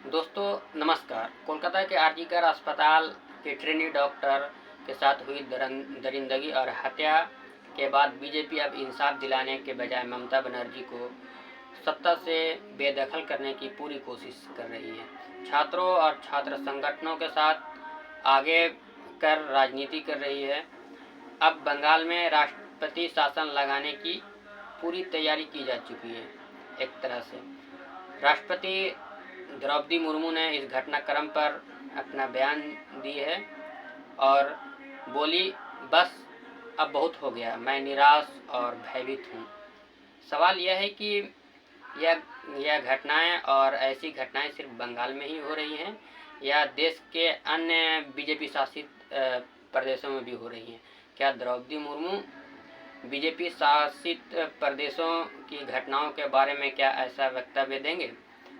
दोस्तों नमस्कार। कोलकाता के आरजीकर अस्पताल के ट्रेनी डॉक्टर के साथ हुई दरिंदगी और हत्या के बाद बीजेपी अब इंसाफ दिलाने के बजाय ममता बनर्जी को सत्ता से बेदखल करने की पूरी कोशिश कर रही है। छात्रों और छात्र संगठनों के साथ आगे कर राजनीति कर रही है। अब बंगाल में राष्ट्रपति शासन लगाने की पूरी तैयारी की जा चुकी है। एक तरह से राष्ट्रपति द्रौपदी मुर्मू ने इस घटनाक्रम पर अपना बयान दी है और बोली, बस अब बहुत हो गया, मैं निराश और भयभीत हूँ। सवाल यह है कि यह घटनाएं और ऐसी घटनाएं सिर्फ बंगाल में ही हो रही हैं या देश के अन्य बीजेपी शासित प्रदेशों में भी हो रही हैं। क्या द्रौपदी मुर्मू बीजेपी शासित प्रदेशों की घटनाओं के बारे में क्या ऐसा वक्तव्य देंगे?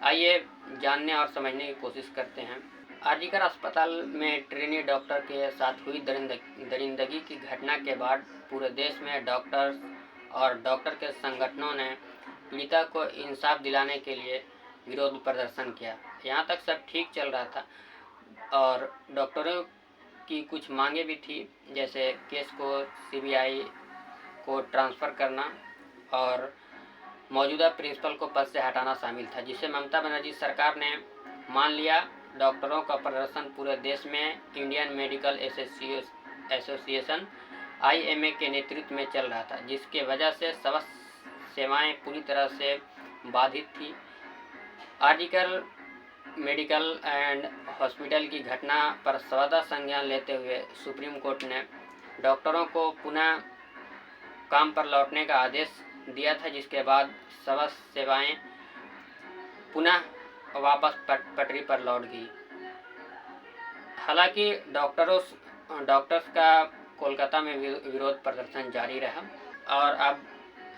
आइए जानने और समझने की कोशिश करते हैं। आरजीकर अस्पताल में ट्रेनी डॉक्टर के साथ हुई दरिंदगी की घटना के बाद पूरे देश में डॉक्टर्स और डॉक्टर के संगठनों ने पीड़िता को इंसाफ दिलाने के लिए विरोध प्रदर्शन किया। यहाँ तक सब ठीक चल रहा था और डॉक्टरों की कुछ मांगे भी थी, जैसे केस को सीबीआई को ट्रांसफ़र करना और मौजूदा प्रिंसिपल को पद से हटाना शामिल था, जिसे ममता बनर्जी सरकार ने मान लिया। डॉक्टरों का प्रदर्शन पूरे देश में इंडियन मेडिकल एसोसिएशन IMA के नेतृत्व में चल रहा था, जिसके वजह से स्वास्थ्य सेवाएं पूरी तरह से बाधित थी। आरजीकर मेडिकल एंड हॉस्पिटल की घटना पर सवादा संज्ञान लेते हुए सुप्रीम कोर्ट ने डॉक्टरों को पुनः काम पर लौटने का आदेश दिया था, जिसके बाद स्वास्थ्य सेवाएं पुनः वापस पटरी पर लौट गई। हालांकि डॉक्टर्स का कोलकाता में विरोध प्रदर्शन जारी रहा और अब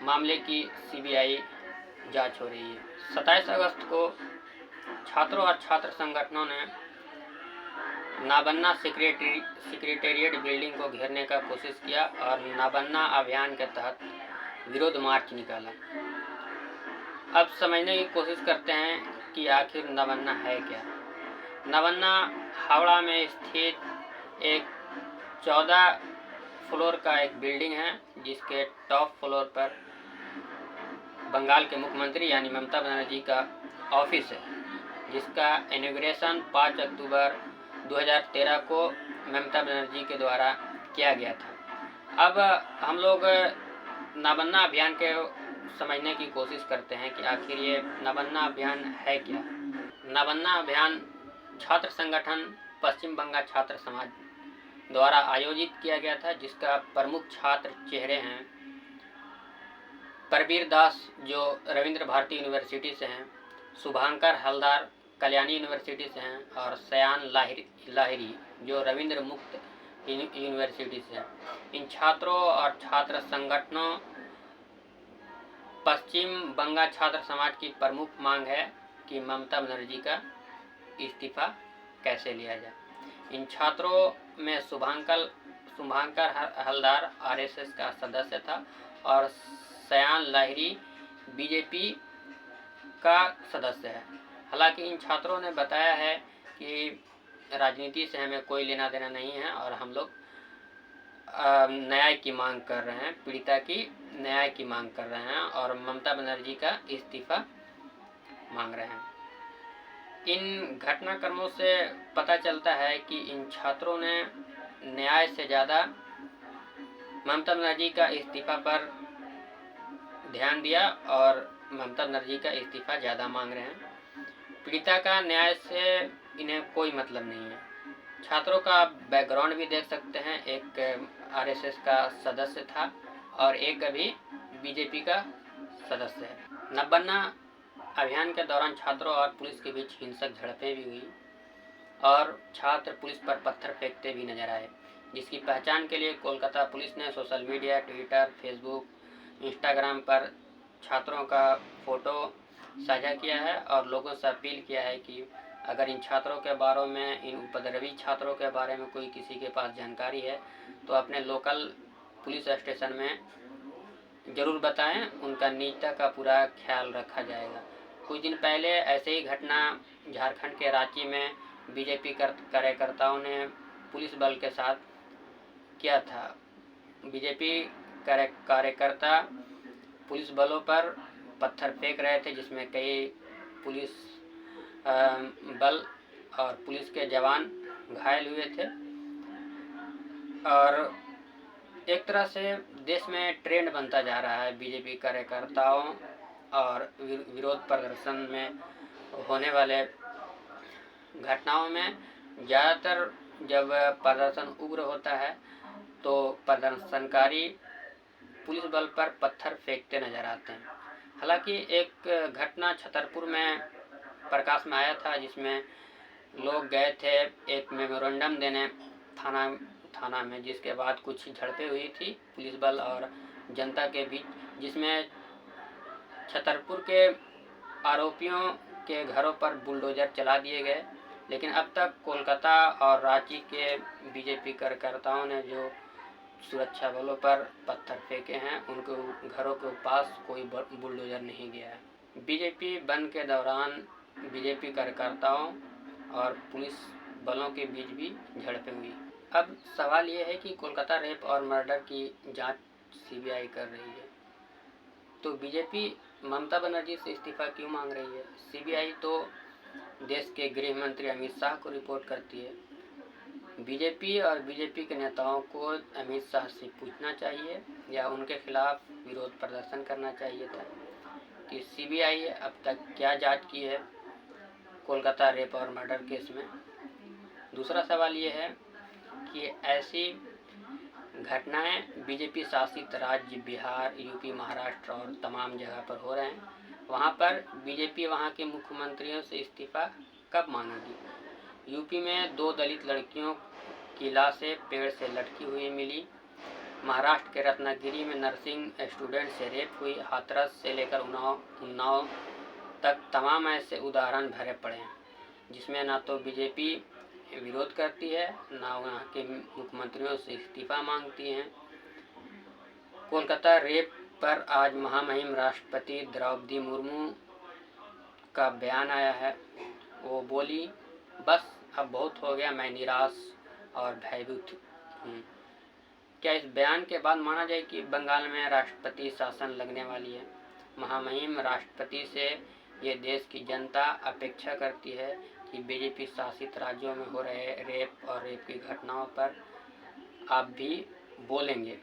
मामले की सीबीआई जांच हो रही है। 27 अगस्त को छात्रों और छात्र संगठनों ने नाबन्ना सेक्रेटेरिएट बिल्डिंग को घेरने का कोशिश किया और नाबन्ना अभियान के तहत विरोध मार्च निकाला। अब समझने की कोशिश करते हैं कि आखिर नाबन्ना है क्या। नाबन्ना हावड़ा में स्थित एक 14 फ्लोर का एक बिल्डिंग है, जिसके टॉप फ्लोर पर बंगाल के मुख्यमंत्री यानी ममता बनर्जी का ऑफिस है, जिसका इनॉग्रेशन 5 अक्टूबर 2013 को ममता बनर्जी के द्वारा किया गया था। अब हम लोग नाबन्ना अभियान के समझने की कोशिश करते हैं कि आखिर ये नाबन्ना अभियान है क्या। नाबन्ना अभियान छात्र संगठन पश्चिम बंगाल छात्र समाज द्वारा आयोजित किया गया था, जिसका प्रमुख छात्र चेहरे हैं परवीर दास जो रविंद्र भारती यूनिवर्सिटी से हैं, शुभांकर हलदार कल्याणी यूनिवर्सिटी से हैं और सयान लाहिरी जो रविंद्र मुक्त यूनिवर्सिटी से हैं। इन छात्रों और छात्र संगठनों पश्चिम बंगाल छात्र समाज की प्रमुख मांग है कि ममता बनर्जी का इस्तीफा कैसे लिया जाए। इन छात्रों में शुभांकर हलदार RSS का सदस्य था और सयान लाहिरी बीजेपी का सदस्य है। हालांकि इन छात्रों ने बताया है कि राजनीति से हमें कोई लेना देना नहीं है और हम लोग न्याय की मांग कर रहे हैं, पीड़िता की न्याय की मांग कर रहे हैं और ममता बनर्जी का इस्तीफा मांग रहे हैं। इन घटनाक्रमों से पता चलता है कि इन छात्रों ने न्याय से ज़्यादा ममता बनर्जी का इस्तीफा पर ध्यान दिया और ममता बनर्जी का इस्तीफा ज़्यादा मांग रहे हैं। पीड़िता का न्याय से इन्हें कोई मतलब नहीं है। छात्रों का बैकग्राउंड भी देख सकते हैं, एक RSS का सदस्य था और एक अभी बीजेपी का सदस्य है। नाबन्ना अभियान के दौरान छात्रों और पुलिस के बीच हिंसक झड़पें भी हुई और छात्र पुलिस पर पत्थर फेंकते भी नजर आए, जिसकी पहचान के लिए कोलकाता पुलिस ने social media, Twitter, Facebook, Instagram पर छात्रों का फ़ोटो साझा किया है और लोगों से अपील किया है कि अगर इन छात्रों के बारे में, इन उपद्रवी छात्रों के बारे में कोई किसी के पास जानकारी है तो अपने लोकल पुलिस स्टेशन में ज़रूर बताएं, उनका निजता का पूरा ख्याल रखा जाएगा। कुछ दिन पहले ऐसे ही घटना झारखंड के रांची में बीजेपी कार्यकर्ताओं ने पुलिस बल के साथ किया था। बीजेपी कार्यकर्ता पुलिस बलों पर पत्थर फेंक रहे थे, जिसमें कई पुलिस बल और पुलिस के जवान घायल हुए थे। और एक तरह से देश में ट्रेंड बनता जा रहा है बीजेपी कार्यकर्ताओं और विरोध प्रदर्शन में होने वाले घटनाओं में ज़्यादातर जब प्रदर्शन उग्र होता है तो प्रदर्शनकारी पुलिस बल पर पत्थर फेंकते नजर आते हैं। हालांकि एक घटना छतरपुर में प्रकाश में आया था, जिसमें लोग गए थे एक मेमोरेंडम देने थाना में, जिसके बाद कुछ झड़पें हुई थी पुलिस बल और जनता के बीच, जिसमें छतरपुर के आरोपियों के घरों पर बुलडोजर चला दिए गए। लेकिन अब तक कोलकाता और रांची के बीजेपी कार्यकर्ताओं ने जो सुरक्षा बलों पर पत्थर फेंके हैं, उनके घरों के पास कोई बुलडोजर नहीं गया है। बीजेपी बंद के दौरान बीजेपी कार्यकर्ताओं और पुलिस बलों के बीच भी झड़पें हुई। अब सवाल ये है कि कोलकाता रेप और मर्डर की जांच सीबीआई कर रही है, तो बीजेपी ममता बनर्जी से इस्तीफा क्यों मांग रही है? सीबीआई तो देश के गृह मंत्री अमित शाह को रिपोर्ट करती है। बीजेपी और बीजेपी के नेताओं को अमित शाह से पूछना चाहिए या उनके खिलाफ विरोध प्रदर्शन करना चाहिए था कि सीबीआई अब तक क्या जांच की है कोलकाता रेप और मर्डर केस में। दूसरा सवाल ये है कि ऐसी घटनाएं बीजेपी शासित राज्य बिहार, यूपी, महाराष्ट्र और तमाम जगह पर हो रहे हैं। वहां पर बीजेपी वहां के मुख्यमंत्रियों से इस्तीफा कब मांगेगी? यूपी में 2 दलित लड़कियों की लाशें पेड़ से लटकी हुई मिली। महाराष्ट्र के रत्नागिरी में नर्सिंग स्टूडेंट से रेप हुई। हाथरस से लेकर उन्नाव तक तमाम ऐसे उदाहरण भरे पड़े हैं, जिसमें ना तो बीजेपी विरोध करती है, ना वहाँ के मुख्यमंत्रियों से इस्तीफा मांगती हैं। कोलकाता रेप पर आज महामहिम राष्ट्रपति द्रौपदी मुर्मू का बयान आया है। वो बोली, बस अब बहुत हो गया, मैं निराश और भयभीत हूँ। क्या इस बयान के बाद माना जाए कि बंगाल में राष्ट्रपति शासन लगने वाली है? महामहिम राष्ट्रपति से ये देश की जनता अपेक्षा करती है कि बीजेपी शासित राज्यों में हो रहे रेप और रेप की घटनाओं पर आप भी बोलेंगे।